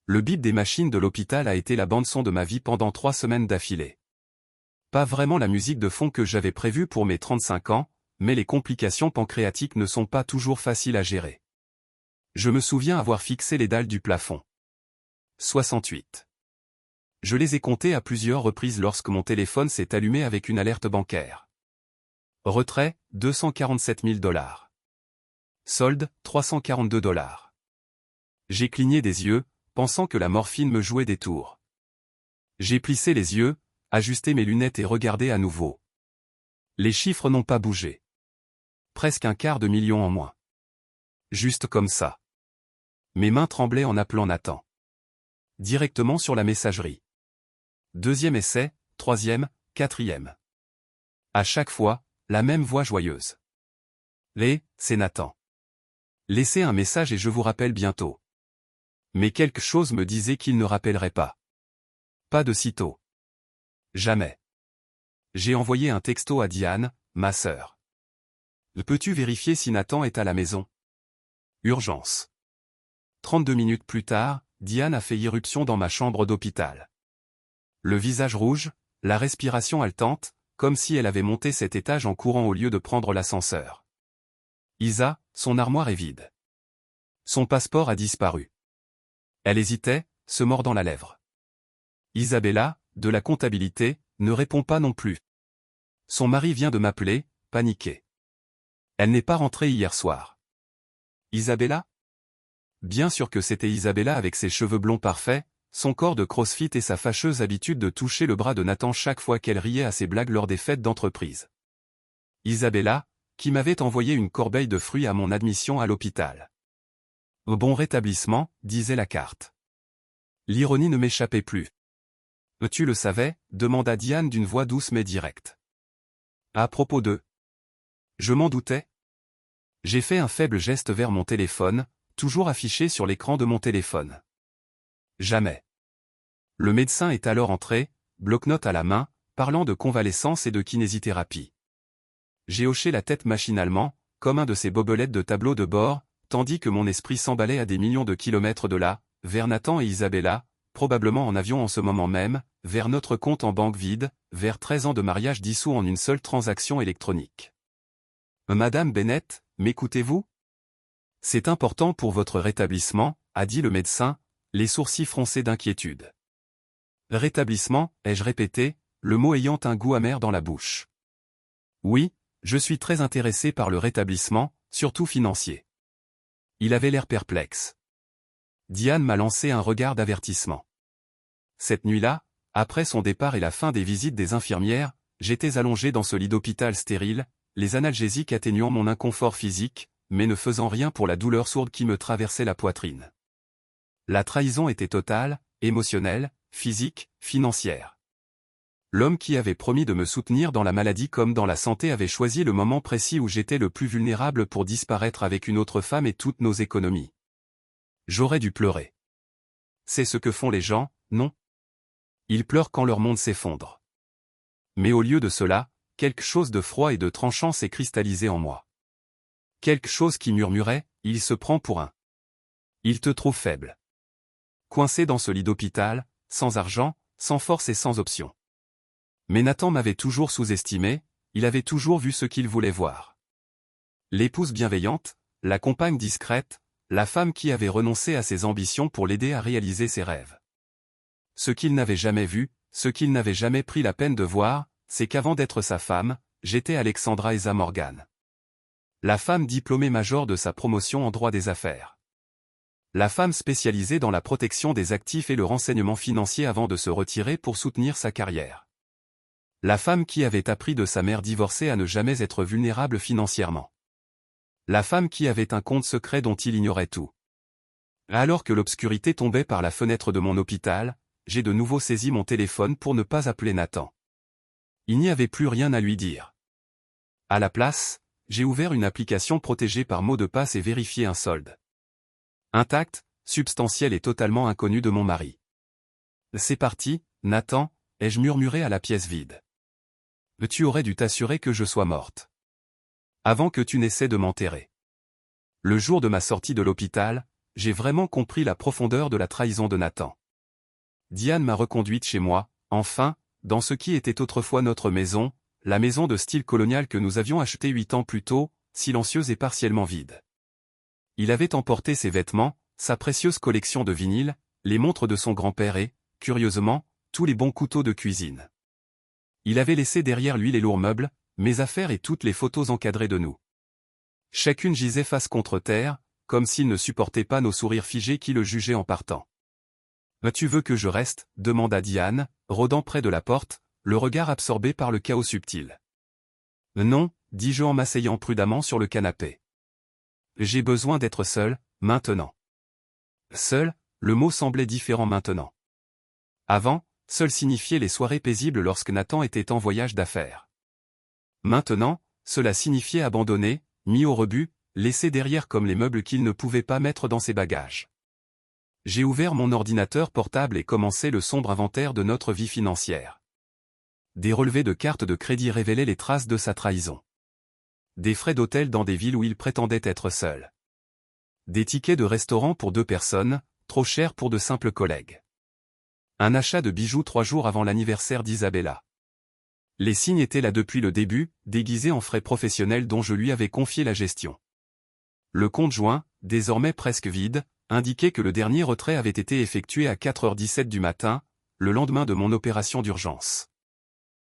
Le bip des machines de l'hôpital a été la bande-son de ma vie pendant 3 semaines d'affilée. Pas vraiment la musique de fond que j'avais prévue pour mes 35 ans, mais les complications pancréatiques ne sont pas toujours faciles à gérer. Je me souviens avoir fixé les dalles du plafond. 68. Je les ai comptées à plusieurs reprises lorsque mon téléphone s'est allumé avec une alerte bancaire. Retrait, 247 000 $. Solde, 342 $. J'ai cligné des yeux, pensant que la morphine me jouait des tours. J'ai plissé les yeux, ajusté mes lunettes et regardé à nouveau. Les chiffres n'ont pas bougé. Presque 250 000 en moins. Juste comme ça. Mes mains tremblaient en appelant Nathan. Directement sur la messagerie. Deuxième essai, troisième, quatrième. À chaque fois, la même voix joyeuse. C'est Nathan. Laissez un message et je vous rappelle bientôt. Mais quelque chose me disait qu'il ne rappellerait pas. Pas de sitôt. Jamais. J'ai envoyé un texto à Diane, ma sœur. Peux-tu vérifier si Nathan est à la maison? Urgence. 32 minutes plus tard, Diane a fait irruption dans ma chambre d'hôpital. Le visage rouge, la respiration haletante, comme si elle avait monté cet étage en courant au lieu de prendre l'ascenseur. Isa, son armoire est vide. Son passeport a disparu. Elle hésitait, se mordant la lèvre. Isabella, de la comptabilité, ne répond pas non plus. Son mari vient de m'appeler, paniqué. Elle n'est pas rentrée hier soir. Isabella? Bien sûr que c'était Isabella avec ses cheveux blonds parfaits, son corps de crossfit et sa fâcheuse habitude de toucher le bras de Nathan chaque fois qu'elle riait à ses blagues lors des fêtes d'entreprise. Isabella, qui m'avait envoyé une corbeille de fruits à mon admission à l'hôpital. Au bon rétablissement, disait la carte. L'ironie ne m'échappait plus. Tu le savais, demanda Diane d'une voix douce mais directe. À propos de... Je m'en doutais. J'ai fait un faible geste vers mon téléphone, toujours affiché sur l'écran de mon téléphone. Jamais. Le médecin est alors entré, bloc-notes à la main, parlant de convalescence et de kinésithérapie. J'ai hoché la tête machinalement, comme un de ces bobelettes de tableau de bord, tandis que mon esprit s'emballait à des millions de kilomètres de là, vers Nathan et Isabella, probablement en avion en ce moment même, vers notre compte en banque vide, vers 13 ans de mariage dissous en une seule transaction électronique. Madame Bennett, m'écoutez-vous? C'est important pour votre rétablissement, a dit le médecin, les sourcils froncés d'inquiétude. Rétablissement, ai-je répété, le mot ayant un goût amer dans la bouche. Oui, je suis très intéressé par le rétablissement, surtout financier. Il avait l'air perplexe. Diane m'a lancé un regard d'avertissement. Cette nuit-là, après son départ et la fin des visites des infirmières, j'étais allongé dans ce lit d'hôpital stérile, les analgésiques atténuant mon inconfort physique, mais ne faisant rien pour la douleur sourde qui me traversait la poitrine. La trahison était totale, émotionnelle, physique, financière. L'homme qui avait promis de me soutenir dans la maladie comme dans la santé avait choisi le moment précis où j'étais le plus vulnérable pour disparaître avec une autre femme et toutes nos économies. J'aurais dû pleurer. C'est ce que font les gens, non? Ils pleurent quand leur monde s'effondre. Mais au lieu de cela, quelque chose de froid et de tranchant s'est cristallisé en moi. Quelque chose qui murmurait, il se prend pour un. Il te trouve faible. Coincé dans ce lit d'hôpital, sans argent, sans force et sans option. Mais Nathan m'avait toujours sous-estimé, il avait toujours vu ce qu'il voulait voir. L'épouse bienveillante, la compagne discrète, la femme qui avait renoncé à ses ambitions pour l'aider à réaliser ses rêves. Ce qu'il n'avait jamais vu, ce qu'il n'avait jamais pris la peine de voir, c'est qu'avant d'être sa femme, j'étais Alexandra Esa Morgan. La femme diplômée major de sa promotion en droit des affaires. La femme spécialisée dans la protection des actifs et le renseignement financier avant de se retirer pour soutenir sa carrière. La femme qui avait appris de sa mère divorcée à ne jamais être vulnérable financièrement. La femme qui avait un compte secret dont il ignorait tout. Alors que l'obscurité tombait par la fenêtre de mon hôpital, j'ai de nouveau saisi mon téléphone pour ne pas appeler Nathan. Il n'y avait plus rien à lui dire. À la place, j'ai ouvert une application protégée par mot de passe et vérifié un solde. Intact, substantiel et totalement inconnu de mon mari. C'est parti, Nathan, ai-je murmuré à la pièce vide. Tu aurais dû t'assurer que je sois morte. Avant que tu n'essaies de m'enterrer. Le jour de ma sortie de l'hôpital, j'ai vraiment compris la profondeur de la trahison de Nathan. Diane m'a reconduite chez moi, enfin, dans ce qui était autrefois notre maison, la maison de style colonial que nous avions achetée 8 ans plus tôt, silencieuse et partiellement vide. Il avait emporté ses vêtements, sa précieuse collection de vinyles, les montres de son grand-père et, curieusement, tous les bons couteaux de cuisine. Il avait laissé derrière lui les lourds meubles, mes affaires et toutes les photos encadrées de nous. Chacune gisait face contre terre, comme s'il ne supportait pas nos sourires figés qui le jugeaient en partant. « Tu veux que je reste » demanda Diane, rôdant près de la porte, le regard absorbé par le chaos subtil. « Non » dis-je en m'asseyant prudemment sur le canapé. « J'ai besoin d'être seul, maintenant. » Seul, le mot semblait différent maintenant. Avant, seul signifiait les soirées paisibles lorsque Nathan était en voyage d'affaires. Maintenant, cela signifiait abandonné, mis au rebut, laissé derrière comme les meubles qu'il ne pouvait pas mettre dans ses bagages. J'ai ouvert mon ordinateur portable et commencé le sombre inventaire de notre vie financière. Des relevés de cartes de crédit révélaient les traces de sa trahison. Des frais d'hôtel dans des villes où il prétendait être seul. Des tickets de restaurant pour 2 personnes, trop chers pour de simples collègues. Un achat de bijoux 3 jours avant l'anniversaire d'Isabella. Les signes étaient là depuis le début, déguisés en frais professionnels dont je lui avais confié la gestion. Le compte joint, désormais presque vide, indiquait que le dernier retrait avait été effectué à 4h17 du matin, le lendemain de mon opération d'urgence.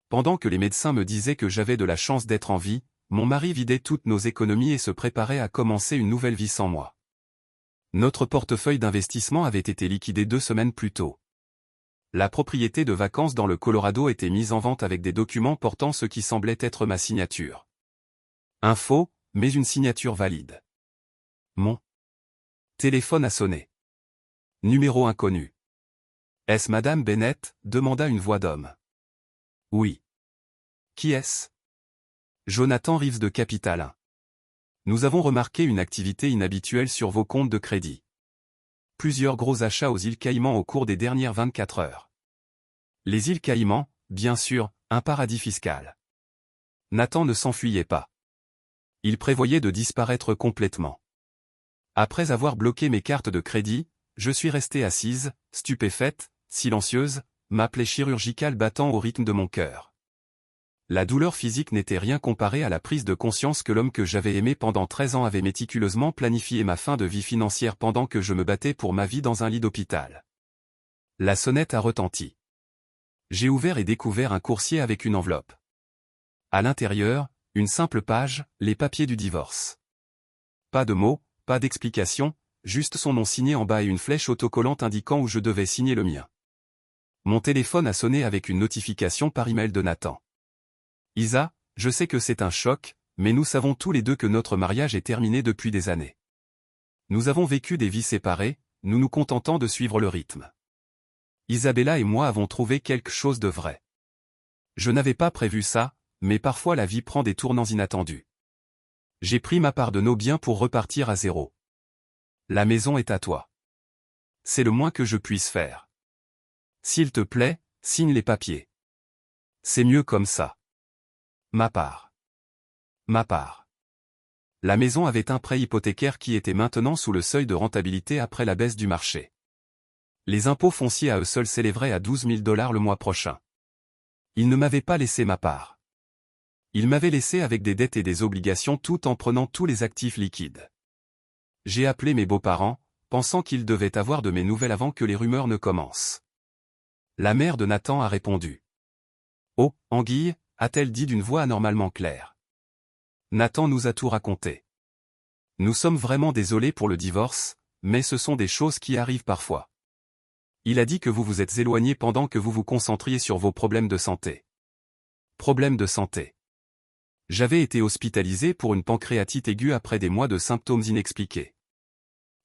Pendant que les médecins me disaient que j'avais de la chance d'être en vie, mon mari vidait toutes nos économies et se préparait à commencer une nouvelle vie sans moi. Notre portefeuille d'investissement avait été liquidé 2 semaines plus tôt. La propriété de vacances dans le Colorado était mise en vente avec des documents portant ce qui semblait être ma signature. Un faux, mais une signature valide. Mon téléphone a sonné. Numéro inconnu. « Est-ce Madame Bennett » demanda une voix d'homme. « Oui. »« Qui est-ce » ? ?»« Jonathan Reeves de Capital 1. Nous avons remarqué une activité inhabituelle sur vos comptes de crédit. Plusieurs gros achats aux îles Caïmans au cours des dernières 24 heures. Les îles Caïmans, bien sûr, un paradis fiscal. Nathan ne s'enfuyait pas. Il prévoyait de disparaître complètement. Après avoir bloqué mes cartes de crédit, je suis restée assise, stupéfaite, silencieuse, ma plaie chirurgicale battant au rythme de mon cœur. La douleur physique n'était rien comparée à la prise de conscience que l'homme que j'avais aimé pendant 13 ans avait méticuleusement planifié ma fin de vie financière pendant que je me battais pour ma vie dans un lit d'hôpital. La sonnette a retenti. J'ai ouvert et découvert un coursier avec une enveloppe. À l'intérieur, une simple page, les papiers du divorce. Pas de mots, pas d'explication, juste son nom signé en bas et une flèche autocollante indiquant où je devais signer le mien. Mon téléphone a sonné avec une notification par email de Nathan. Isa, je sais que c'est un choc, mais nous savons tous les deux que notre mariage est terminé depuis des années. Nous avons vécu des vies séparées, nous nous contentant de suivre le rythme. Isabella et moi avons trouvé quelque chose de vrai. Je n'avais pas prévu ça, mais parfois la vie prend des tournants inattendus. J'ai pris ma part de nos biens pour repartir à zéro. La maison est à toi. C'est le moins que je puisse faire. S'il te plaît, signe les papiers. C'est mieux comme ça. Ma part. Ma part. La maison avait un prêt hypothécaire qui était maintenant sous le seuil de rentabilité après la baisse du marché. Les impôts fonciers à eux seuls s'élèveraient à 12 000 $ le mois prochain. Il ne m'avait pas laissé ma part. Il m'avait laissé avec des dettes et des obligations tout en prenant tous les actifs liquides. J'ai appelé mes beaux-parents, pensant qu'ils devaient avoir de mes nouvelles avant que les rumeurs ne commencent. La mère de Nathan a répondu. « Oh, Anguille » a-t-elle dit d'une voix anormalement claire. Nathan nous a tout raconté. Nous sommes vraiment désolés pour le divorce, mais ce sont des choses qui arrivent parfois. Il a dit que vous vous êtes éloigné pendant que vous vous concentriez sur vos problèmes de santé. Problèmes de santé. J'avais été hospitalisé pour une pancréatite aiguë après des mois de symptômes inexpliqués.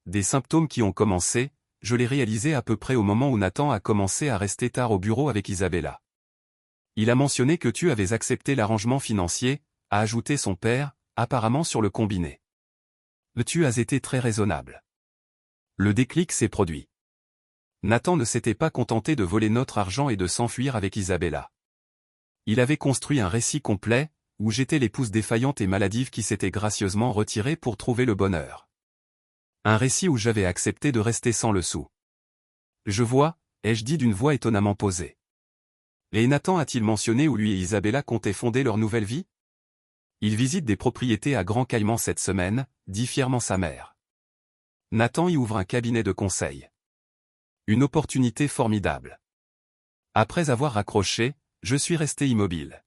Des symptômes qui ont commencé, je les réalisais à peu près au moment où Nathan a commencé à rester tard au bureau avec Isabella. Il a mentionné que tu avais accepté l'arrangement financier, a ajouté son père, apparemment sur le combiné. Tu as été très raisonnable. Le déclic s'est produit. Nathan ne s'était pas contenté de voler notre argent et de s'enfuir avec Isabella. Il avait construit un récit complet, où j'étais l'épouse défaillante et maladive qui s'était gracieusement retirée pour trouver le bonheur. Un récit où j'avais accepté de rester sans le sou. Je vois, ai-je dit d'une voix étonnamment posée. Et Nathan a-t-il mentionné où lui et Isabella comptaient fonder leur nouvelle vie? Il visite des propriétés à Grand Caïman cette semaine, dit fièrement sa mère. Nathan y ouvre un cabinet de conseil. Une opportunité formidable. Après avoir raccroché, je suis resté immobile.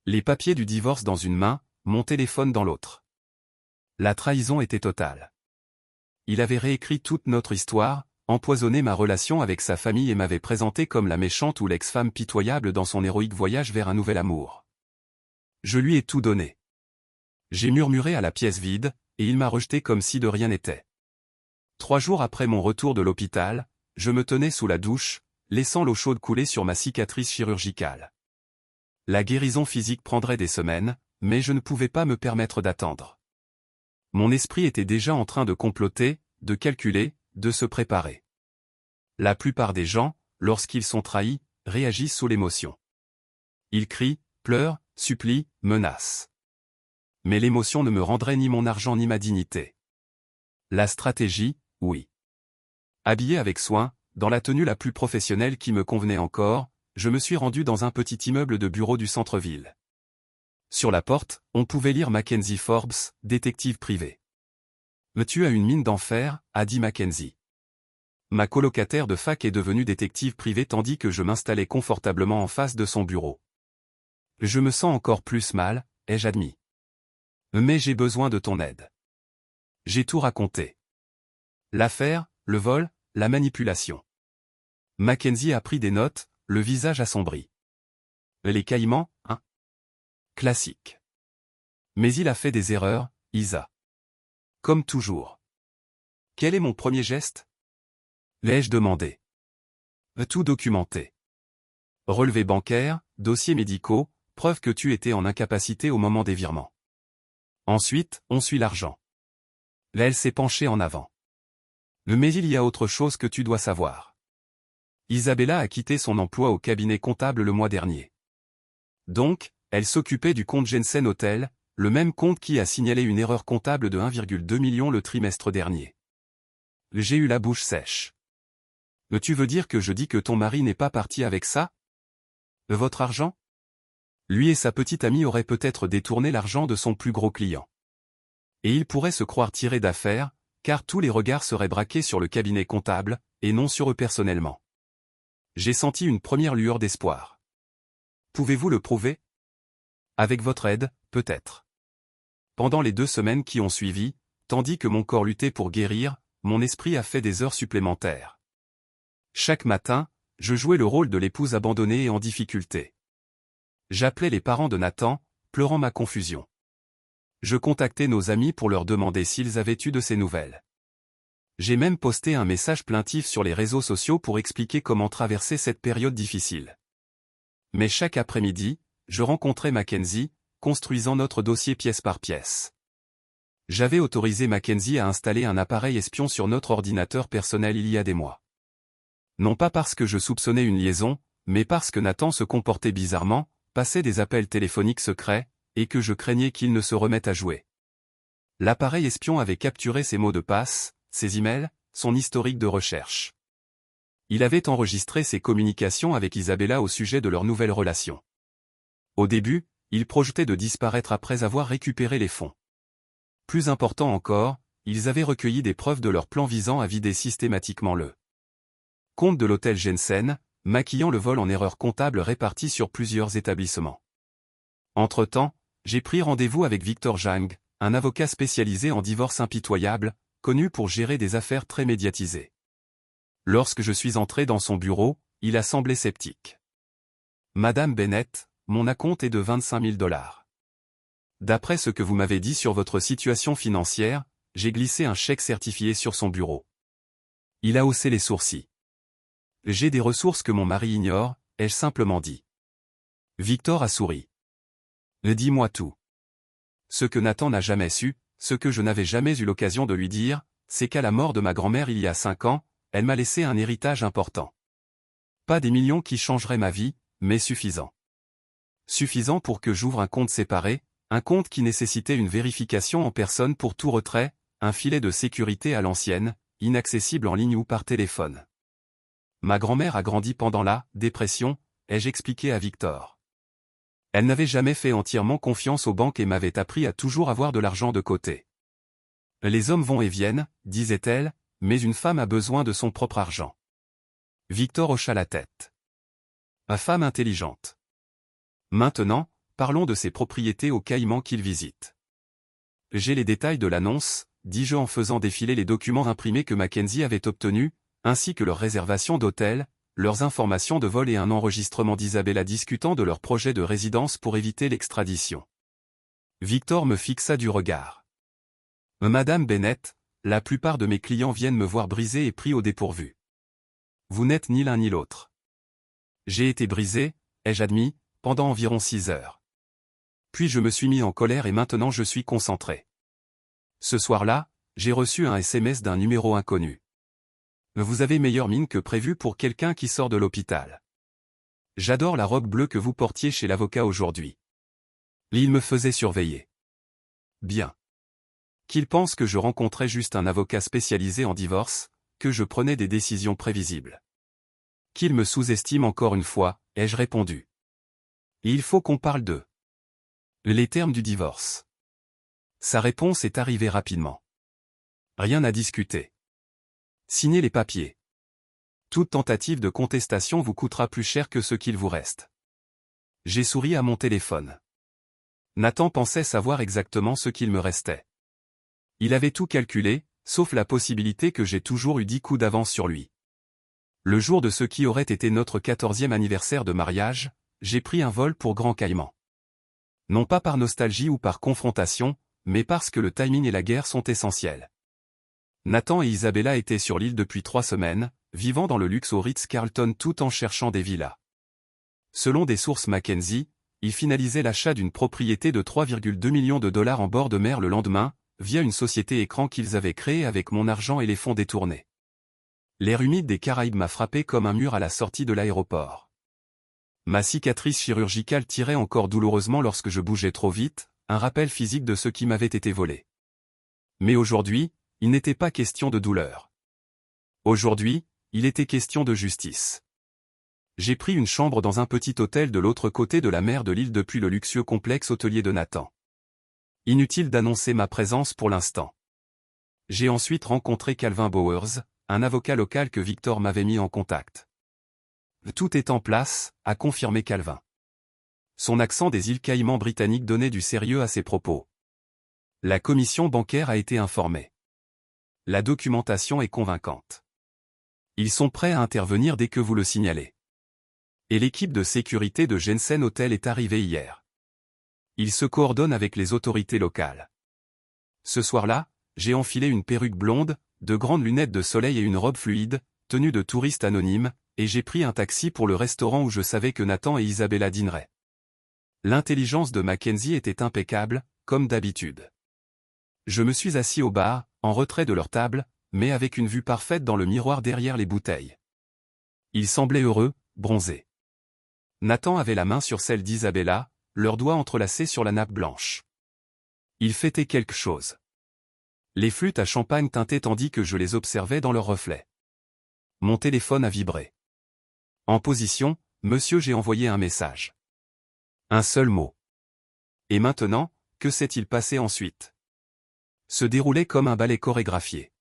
Les papiers du divorce dans une main, mon téléphone dans l'autre. La trahison était totale. Il avait réécrit toute notre histoire, empoisonné ma relation avec sa famille et m'avait présenté comme la méchante ou l'ex-femme pitoyable dans son héroïque voyage vers un nouvel amour. Je lui ai tout donné. J'ai murmuré à la pièce vide, et il m'a rejeté comme si de rien n'était. 3 jours après mon retour de l'hôpital, je me tenais sous la douche, laissant l'eau chaude couler sur ma cicatrice chirurgicale. La guérison physique prendrait des semaines, mais je ne pouvais pas me permettre d'attendre. Mon esprit était déjà en train de comploter, de calculer, de se préparer. La plupart des gens, lorsqu'ils sont trahis, réagissent sous l'émotion. Ils crient, pleurent, supplient, menacent. Mais l'émotion ne me rendrait ni mon argent ni ma dignité. La stratégie, oui. Habillé avec soin, dans la tenue la plus professionnelle qui me convenait encore, je me suis rendu dans un petit immeuble de bureau du centre-ville. Sur la porte, on pouvait lire Mackenzie Forbes, détective privé. « Mais tu as une mine d'enfer », a dit Mackenzie. Ma colocataire de fac est devenue détective privée tandis que je m'installais confortablement en face de son bureau. Je me sens encore plus mal, ai-je admis. Mais j'ai besoin de ton aide. J'ai tout raconté. L'affaire, le vol, la manipulation. Mackenzie a pris des notes, le visage assombri. Les Caïmans, hein? Classique. Mais il a fait des erreurs, Isa. Comme toujours. Quel est mon premier geste? L'ai-je demandé. Tout documenté. Relevés bancaires, dossiers médicaux, preuve que tu étais en incapacité au moment des virements. Ensuite, on suit l'argent. Elle s'est penchée en avant. Mais il y a autre chose que tu dois savoir. Isabella a quitté son emploi au cabinet comptable le mois dernier. Donc, elle s'occupait du compte Jensen Hotel, le même compte qui a signalé une erreur comptable de 1,2 million le trimestre dernier. J'ai eu la bouche sèche. Tu veux dire que je dis que ton mari n'est pas parti avec ça? Votre argent? Lui et sa petite amie auraient peut-être détourné l'argent de son plus gros client. Et il pourrait se croire tiré d'affaire, car tous les regards seraient braqués sur le cabinet comptable, et non sur eux personnellement. J'ai senti une première lueur d'espoir. Pouvez-vous le prouver? Avec votre aide, peut-être. Pendant les 2 semaines qui ont suivi, tandis que mon corps luttait pour guérir, mon esprit a fait des heures supplémentaires. Chaque matin, je jouais le rôle de l'épouse abandonnée et en difficulté. J'appelais les parents de Nathan, pleurant ma confusion. Je contactais nos amis pour leur demander s'ils avaient eu de ces nouvelles. J'ai même posté un message plaintif sur les réseaux sociaux pour expliquer comment traverser cette période difficile. Mais chaque après-midi, je rencontrais Mackenzie, construisant notre dossier pièce par pièce. J'avais autorisé Mackenzie à installer un appareil espion sur notre ordinateur personnel il y a des mois. Non pas parce que je soupçonnais une liaison, mais parce que Nathan se comportait bizarrement, passait des appels téléphoniques secrets, et que je craignais qu'il ne se remette à jouer. L'appareil espion avait capturé ses mots de passe, ses emails, son historique de recherche. Il avait enregistré ses communications avec Isabella au sujet de leur nouvelle relation. Au début, ils projetaient de disparaître après avoir récupéré les fonds. Plus important encore, ils avaient recueilli des preuves de leur plan visant à vider systématiquement le compte de l'hôtel Jensen, maquillant le vol en erreur comptable réparti sur plusieurs établissements. Entre-temps, j'ai pris rendez-vous avec Victor Jang, un avocat spécialisé en divorce impitoyable, connu pour gérer des affaires très médiatisées. Lorsque je suis entré dans son bureau, il a semblé sceptique. « Madame Bennett, mon acompte est de 25 000 $. D'après ce que vous m'avez dit sur votre situation financière, j'ai glissé un chèque certifié sur son bureau. » Il a haussé les sourcils. « J'ai des ressources que mon mari ignore, ai-je simplement dit. » Victor a souri. « Dis-moi tout. » Ce que Nathan n'a jamais su, ce que je n'avais jamais eu l'occasion de lui dire, c'est qu'à la mort de ma grand-mère il y a 5 ans, elle m'a laissé un héritage important. Pas des millions qui changeraient ma vie, mais suffisant. Suffisant pour que j'ouvre un compte séparé, un compte qui nécessitait une vérification en personne pour tout retrait, un filet de sécurité à l'ancienne, inaccessible en ligne ou par téléphone. Ma grand-mère a grandi pendant la dépression, ai-je expliqué à Victor. Elle n'avait jamais fait entièrement confiance aux banques et m'avait appris à toujours avoir de l'argent de côté. Les hommes vont et viennent, disait-elle, mais une femme a besoin de son propre argent. Victor hocha la tête. Ma femme intelligente. Maintenant, parlons de ses propriétés aux Caïmans qu'il visite. J'ai les détails de l'annonce, dis-je en faisant défiler les documents imprimés que Mackenzie avait obtenus, ainsi que leurs réservations d'hôtel, leurs informations de vol et un enregistrement d'Isabella discutant de leur projet de résidence pour éviter l'extradition. Victor me fixa du regard. Madame Bennett, la plupart de mes clients viennent me voir brisé et pris au dépourvu. Vous n'êtes ni l'un ni l'autre. J'ai été brisé, ai-je admis, pendant environ 6 heures. Puis je me suis mis en colère et maintenant je suis concentré. Ce soir-là, j'ai reçu un SMS d'un numéro inconnu. Vous avez meilleure mine que prévu pour quelqu'un qui sort de l'hôpital. J'adore la robe bleue que vous portiez chez l'avocat aujourd'hui. Il me faisait surveiller. Bien. Qu'il pense que je rencontrais juste un avocat spécialisé en divorce, que je prenais des décisions prévisibles. Qu'il me sous-estime encore une fois, ai-je répondu. Il faut qu'on parle d'eux. Les termes du divorce. Sa réponse est arrivée rapidement. Rien à discuter. Signez les papiers. Toute tentative de contestation vous coûtera plus cher que ce qu'il vous reste. J'ai souri à mon téléphone. Nathan pensait savoir exactement ce qu'il me restait. Il avait tout calculé, sauf la possibilité que j'ai toujours eu 10 coups d'avance sur lui. Le jour de ce qui aurait été notre 14e anniversaire de mariage, j'ai pris un vol pour Grand Caïman. Non pas par nostalgie ou par confrontation, mais parce que le timing et la guerre sont essentiels. Nathan et Isabella étaient sur l'île depuis 3 semaines, vivant dans le luxe au Ritz-Carlton tout en cherchant des villas. Selon des sources Mackenzie, ils finalisaient l'achat d'une propriété de 3,2 millions de dollars en bord de mer le lendemain, via une société écran qu'ils avaient créée avec mon argent et les fonds détournés. L'air humide des Caraïbes m'a frappé comme un mur à la sortie de l'aéroport. Ma cicatrice chirurgicale tirait encore douloureusement lorsque je bougeais trop vite, un rappel physique de ce qui m'avait été volé. Mais aujourd'hui, il n'était pas question de douleur. Aujourd'hui, il était question de justice. J'ai pris une chambre dans un petit hôtel de l'autre côté de la mer de l'île depuis le luxueux complexe hôtelier de Nathan. Inutile d'annoncer ma présence pour l'instant. J'ai ensuite rencontré Calvin Bowers, un avocat local que Victor m'avait mis en contact. Tout est en place, a confirmé Calvin. Son accent des îles Caïmans britanniques donnait du sérieux à ses propos. La commission bancaire a été informée. La documentation est convaincante. Ils sont prêts à intervenir dès que vous le signalez. Et l'équipe de sécurité de Jensen Hotel est arrivée hier. Ils se coordonnent avec les autorités locales. Ce soir-là, j'ai enfilé une perruque blonde, de grandes lunettes de soleil et une robe fluide, tenue de touriste anonyme, et j'ai pris un taxi pour le restaurant où je savais que Nathan et Isabella dîneraient. L'intelligence de Mackenzie était impeccable, comme d'habitude. Je me suis assis au bar, en retrait de leur table, mais avec une vue parfaite dans le miroir derrière les bouteilles. Ils semblaient heureux, bronzés. Nathan avait la main sur celle d'Isabella, leurs doigts entrelacés sur la nappe blanche. Ils fêtaient quelque chose. Les flûtes à champagne tintaient tandis que je les observais dans leurs reflets. Mon téléphone a vibré. En position, monsieur, j'ai envoyé un message. Un seul mot. Et maintenant, que s'est-il passé ensuite? Se déroulait comme un ballet chorégraphié.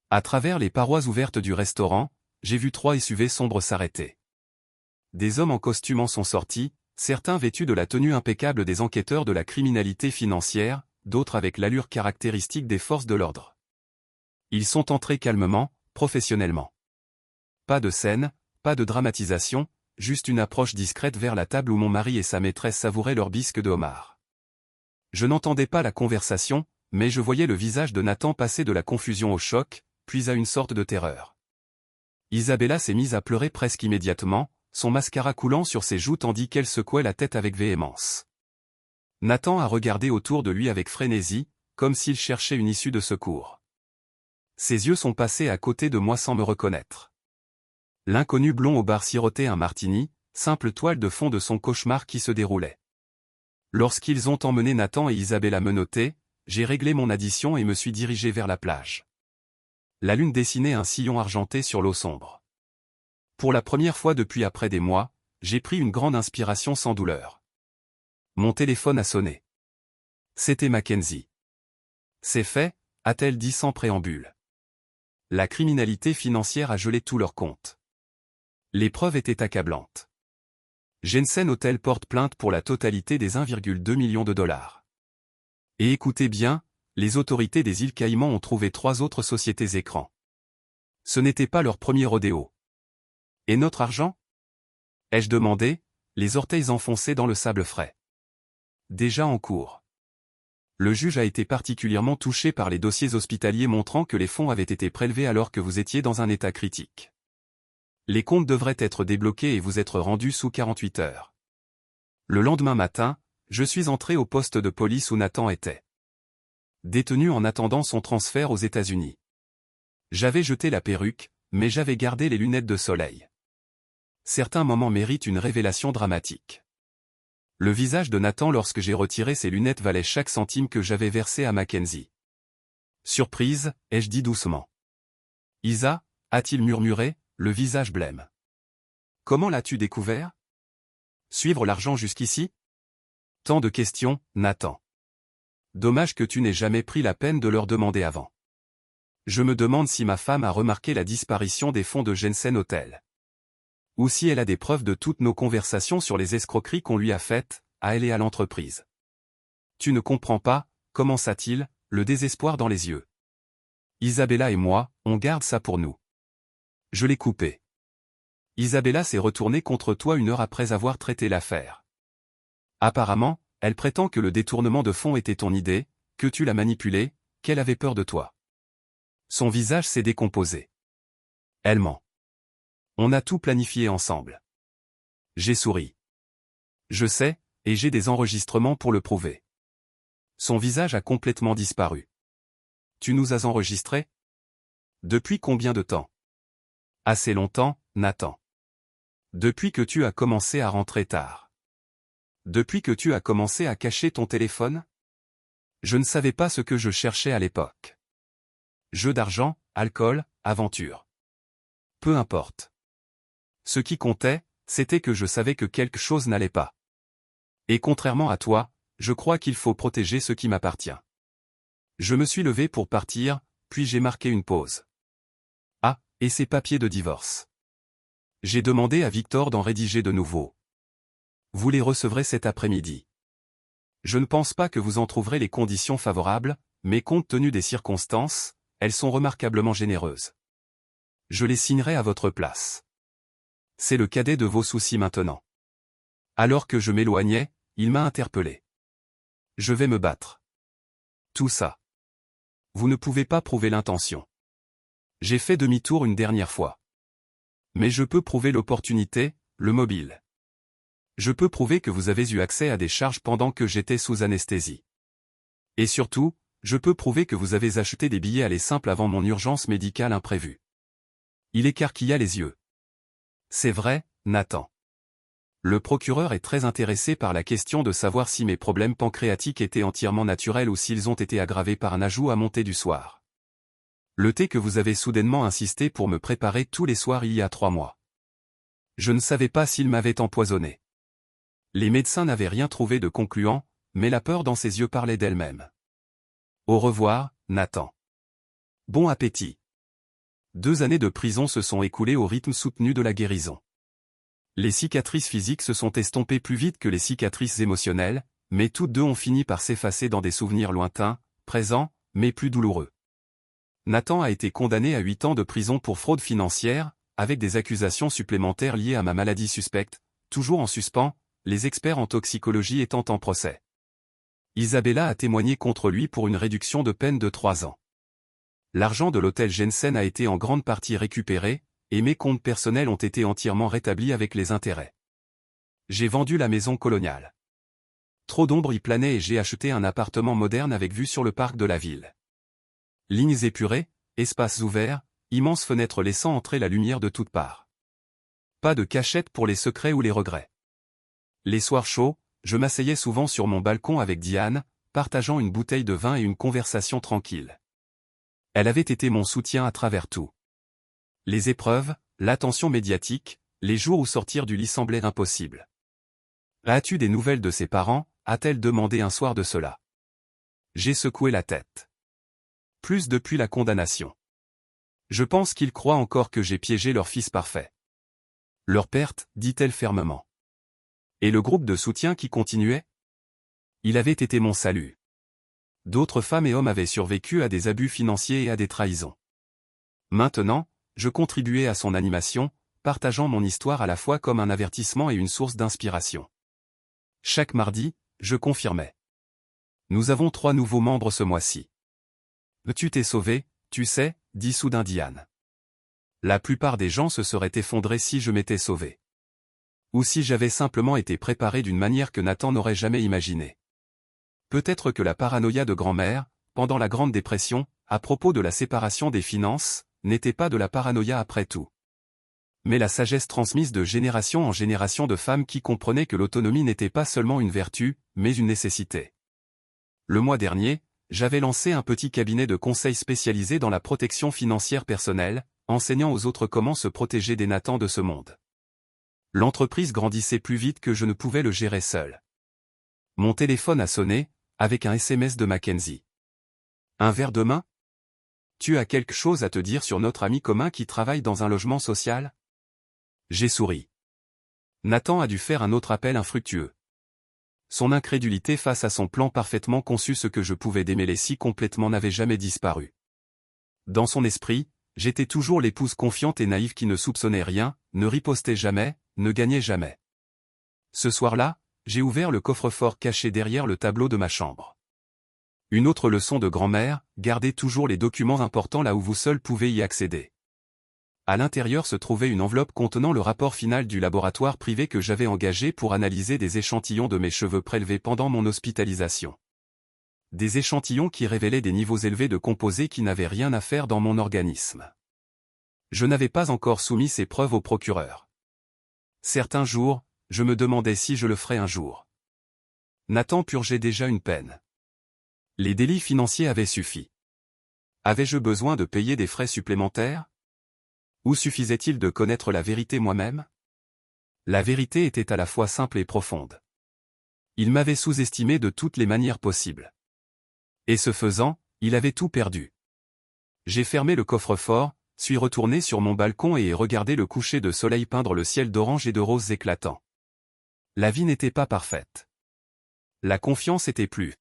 À travers les parois ouvertes du restaurant, j'ai vu 3 SUV sombres s'arrêter. Des hommes en costume en sont sortis, certains vêtus de la tenue impeccable des enquêteurs de la criminalité financière, d'autres avec l'allure caractéristique des forces de l'ordre. Ils sont entrés calmement, professionnellement. Pas de scène, pas de dramatisation, juste une approche discrète vers la table où mon mari et sa maîtresse savouraient leur bisque de homard. Je n'entendais pas la conversation, mais je voyais le visage de Nathan passer de la confusion au choc, puis à une sorte de terreur. Isabella s'est mise à pleurer presque immédiatement, son mascara coulant sur ses joues tandis qu'elle secouait la tête avec véhémence. Nathan a regardé autour de lui avec frénésie, comme s'il cherchait une issue de secours. Ses yeux sont passés à côté de moi sans me reconnaître. L'inconnu blond au bar sirotait un martini, simple toile de fond de son cauchemar qui se déroulait. Lorsqu'ils ont emmené Nathan et Isabella menottés, j'ai réglé mon addition et me suis dirigé vers la plage. La lune dessinait un sillon argenté sur l'eau sombre. Pour la première fois depuis après des mois, j'ai pris une grande inspiration sans douleur. Mon téléphone a sonné. C'était Mackenzie. C'est fait, a-t-elle dit sans préambule. La criminalité financière a gelé tous leurs comptes. Les preuves étaient accablantes. Jensen Hotel porte plainte pour la totalité des 1,2 million de dollars. Et écoutez bien, les autorités des îles Caïmans ont trouvé 3 autres sociétés écrans. Ce n'était pas leur premier rodéo. Et notre argent? Ai-je demandé, les orteils enfoncés dans le sable frais. Déjà en cours. Le juge a été particulièrement touché par les dossiers hospitaliers montrant que les fonds avaient été prélevés alors que vous étiez dans un état critique. Les comptes devraient être débloqués et vous être rendus sous 48 heures. Le lendemain matin, je suis entré au poste de police où Nathan était. Détenu en attendant son transfert aux États-Unis. J'avais jeté la perruque, mais j'avais gardé les lunettes de soleil. Certains moments méritent une révélation dramatique. Le visage de Nathan lorsque j'ai retiré ses lunettes valait chaque centime que j'avais versé à Mackenzie. Surprise, ai-je dit doucement. Isa, a-t-il murmuré, le visage blême. Comment l'as-tu découvert? Suivre l'argent jusqu'ici? Tant de questions, Nathan. Dommage que tu n'aies jamais pris la peine de leur demander avant. Je me demande si ma femme a remarqué la disparition des fonds de Jensen Hotel. Ou si elle a des preuves de toutes nos conversations sur les escroqueries qu'on lui a faites, à elle et à l'entreprise. Tu ne comprends pas, commença-t-il, le désespoir dans les yeux. Isabella et moi, on garde ça pour nous. Je l'ai coupé. Isabella s'est retournée contre toi 1 heure après avoir traité l'affaire. Apparemment, elle prétend que le détournement de fonds était ton idée, que tu l'as manipulé, qu'elle avait peur de toi. Son visage s'est décomposé. Elle ment. On a tout planifié ensemble. J'ai souri. Je sais, et j'ai des enregistrements pour le prouver. Son visage a complètement disparu. Tu nous as enregistrés? Depuis combien de temps? Assez longtemps, Nathan. Depuis que tu as commencé à rentrer tard. Depuis que tu as commencé à cacher ton téléphone? Je ne savais pas ce que je cherchais à l'époque. Jeu d'argent, alcool, aventure. Peu importe. Ce qui comptait, c'était que je savais que quelque chose n'allait pas. Et contrairement à toi, je crois qu'il faut protéger ce qui m'appartient. Je me suis levé pour partir, puis j'ai marqué une pause. Ah, et ces papiers de divorce. J'ai demandé à Victor d'en rédiger de nouveaux. Vous les recevrez cet après-midi. Je ne pense pas que vous en trouverez les conditions favorables, mais compte tenu des circonstances, elles sont remarquablement généreuses. Je les signerai à votre place. C'est le cadet de vos soucis maintenant. Alors que je m'éloignais, il m'a interpellé. Je vais me battre. Tout ça. Vous ne pouvez pas prouver l'intention. J'ai fait demi-tour une dernière fois. Mais je peux prouver l'opportunité, le mobile. Je peux prouver que vous avez eu accès à des charges pendant que j'étais sous anesthésie. Et surtout, je peux prouver que vous avez acheté des billets aller simple avant mon urgence médicale imprévue. Il écarquilla les yeux. C'est vrai, Nathan. Le procureur est très intéressé par la question de savoir si mes problèmes pancréatiques étaient entièrement naturels ou s'ils ont été aggravés par un ajout à monter du soir. Le thé que vous avez soudainement insisté pour me préparer tous les soirs il y a 3 mois. Je ne savais pas s'il m'avait empoisonné. Les médecins n'avaient rien trouvé de concluant, mais la peur dans ses yeux parlait d'elle-même. Au revoir, Nathan. Bon appétit. 2 années de prison se sont écoulées au rythme soutenu de la guérison. Les cicatrices physiques se sont estompées plus vite que les cicatrices émotionnelles, mais toutes deux ont fini par s'effacer dans des souvenirs lointains, présents, mais plus douloureux. Nathan a été condamné à 8 ans de prison pour fraude financière, avec des accusations supplémentaires liées à ma maladie suspecte, toujours en suspens, les experts en toxicologie étant en procès. Isabella a témoigné contre lui pour une réduction de peine de 3 ans. L'argent de l'hôtel Jensen a été en grande partie récupéré, et mes comptes personnels ont été entièrement rétablis avec les intérêts. J'ai vendu la maison coloniale. Trop d'ombre y planait et j'ai acheté un appartement moderne avec vue sur le parc de la ville. Lignes épurées, espaces ouverts, immenses fenêtres laissant entrer la lumière de toutes parts. Pas de cachette pour les secrets ou les regrets. Les soirs chauds, je m'asseyais souvent sur mon balcon avec Diane, partageant une bouteille de vin et une conversation tranquille. Elle avait été mon soutien à travers tout. Les épreuves, l'attention médiatique, les jours où sortir du lit semblait impossible. As-tu des nouvelles de ses parents, a-t-elle demandé un soir de cela. J'ai secoué la tête. Plus depuis la condamnation. Je pense qu'ils croient encore que j'ai piégé leur fils parfait. Leur perte, dit-elle fermement. Et le groupe de soutien qui continuait? Il avait été mon salut. D'autres femmes et hommes avaient survécu à des abus financiers et à des trahisons. Maintenant, je contribuais à son animation, partageant mon histoire à la fois comme un avertissement et une source d'inspiration. Chaque mardi, je confirmais. Nous avons 3 nouveaux membres ce mois-ci. Tu t'es sauvé, tu sais, dit soudain Diane. La plupart des gens se seraient effondrés si je m'étais sauvé. Ou si j'avais simplement été préparé d'une manière que Nathan n'aurait jamais imaginée. Peut-être que la paranoïa de grand-mère, pendant la Grande Dépression, à propos de la séparation des finances, n'était pas de la paranoïa après tout. Mais la sagesse transmise de génération en génération de femmes qui comprenaient que l'autonomie n'était pas seulement une vertu, mais une nécessité. Le mois dernier, j'avais lancé un petit cabinet de conseil spécialisé dans la protection financière personnelle, enseignant aux autres comment se protéger des Nathans de ce monde. L'entreprise grandissait plus vite que je ne pouvais le gérer seul. Mon téléphone a sonné, avec un SMS de Mackenzie. Un verre de main? Tu as quelque chose à te dire sur notre ami commun qui travaille dans un logement social? J'ai souri. Nathan a dû faire un autre appel infructueux. Son incrédulité face à son plan parfaitement conçu, ce que je pouvais démêler si complètement, n'avait jamais disparu. Dans son esprit, j'étais toujours l'épouse confiante et naïve qui ne soupçonnait rien, ne ripostait jamais, ne gagnait jamais. Ce soir-là, j'ai ouvert le coffre-fort caché derrière le tableau de ma chambre. Une autre leçon de grand-mère, gardez toujours les documents importants là où vous seul pouvez y accéder. À l'intérieur se trouvait une enveloppe contenant le rapport final du laboratoire privé que j'avais engagé pour analyser des échantillons de mes cheveux prélevés pendant mon hospitalisation. Des échantillons qui révélaient des niveaux élevés de composés qui n'avaient rien à faire dans mon organisme. Je n'avais pas encore soumis ces preuves au procureur. Certains jours, je me demandais si je le ferais un jour. Nathan purgeait déjà une peine. Les délits financiers avaient suffi. Avais-je besoin de payer des frais supplémentaires? Ou suffisait-il de connaître la vérité moi-même? La vérité était à la fois simple et profonde. Il m'avait sous-estimé de toutes les manières possibles. Et ce faisant, il avait tout perdu. J'ai fermé le coffre-fort, suis retourné sur mon balcon et ai regardé le coucher de soleil peindre le ciel d'orange et de rose éclatants. La vie n'était pas parfaite. La confiance était plus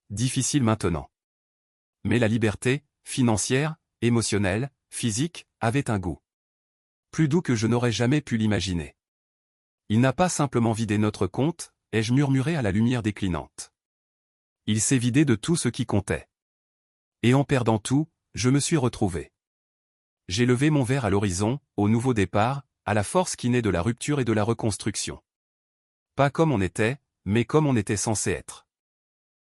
difficile maintenant. Mais la liberté, financière, émotionnelle, physique, avait un goût plus doux que je n'aurais jamais pu l'imaginer. Il n'a pas simplement vidé notre compte, ai-je murmuré à la lumière déclinante. Il s'est vidé de tout ce qui comptait. Et en perdant tout, je me suis retrouvé. J'ai levé mon verre à l'horizon, au nouveau départ, à la force qui naît de la rupture et de la reconstruction. Pas comme on était, mais comme on était censé être.